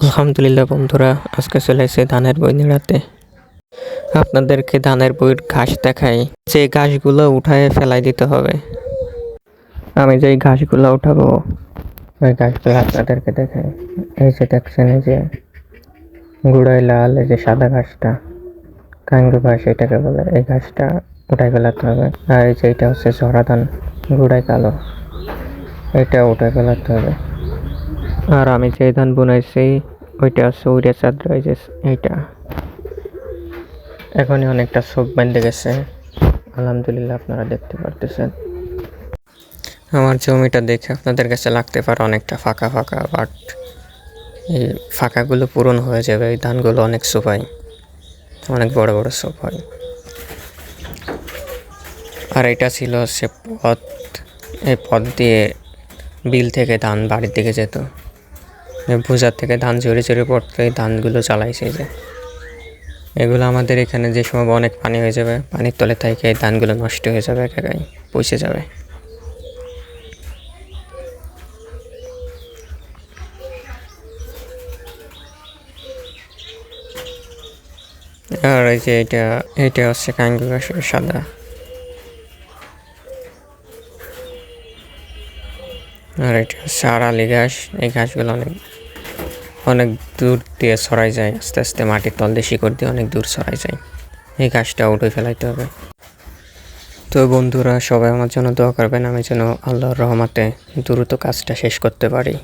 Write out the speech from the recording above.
আলহামদুলিল্লাহ বন্ধুরা, আজকে চলে এসেছে ধানের বই নিড়াতে। আপনাদেরকে ধানের বইয়ের ঘাস দেখাই, যে ঘাসগুলো উঠায় ফেলাই দিতে হবে। আমি যেই ঘাসগুলো উঠাবো ওই ঘাসগুলো আপনাদেরকে দেখাই। এই যে দেখছেন, এই যে গুড়াই লাল, এই যে সাদা ঘাসটা কাঙ্গু ঘাস এটাকে বলে, এই ঘাসটা উঠাই ফেলাতে হবে। আর এই যে এটা হচ্ছে ঝরা ধান, গুড়াই কালো, এটা উঠাই ফেলাতে হবে। আর আমি যে ধান বুনাইছি ওইটা হচ্ছে উড়ে চাঁদরা, এই যে এইটা এখনই অনেকটা চোখ বেঁধে গেছে। আলহামদুলিল্লাহ, আপনারা দেখতে পারতেছেন। আমার জমিটা দেখে আপনাদের কাছে লাগতে পারে অনেকটা ফাঁকা ফাঁকা, বাট এই ফাঁকাগুলো পূরণ হয়ে যাবে। এই ধানগুলো অনেক সোপাই, অনেক বড় বড় সোপ হয়। আর এটা ছিল হচ্ছে পথ, এই পথ দিয়ে বিল থেকে ধান বাড়ির দিকে যেত। ভুজার থেকে ধান ঝরে ঝরে পড়তো, এই ধানগুলো চালাইছে। যে এগুলো আমাদের এখানে যে সময় অনেক পানি হয়ে যাবে, পানির তলে থেকে এই ধানগুলো নষ্ট হয়ে যাবে, একাই পচে যাবে। আর এই যে এটা হচ্ছে কাঙ্গু ঘাসের সাদা। আর এটা হচ্ছে আড়ালি ঘাস। এই ঘাসগুলো অনেক দূর দিয়ে ছড়াই যায়, আস্তে আস্তে মাটির তল দিয়ে শিকড় দিয়ে অনেক দূর ছড়াই যায়। এই ঘাসটা উঠে ফেলাইতে হবে। তো বন্ধুরা, সবাই আমার জন্য দোয়া করবেন, আমি যেন আল্লাহর রহমতে দ্রুত কাজটা শেষ করতে পারি।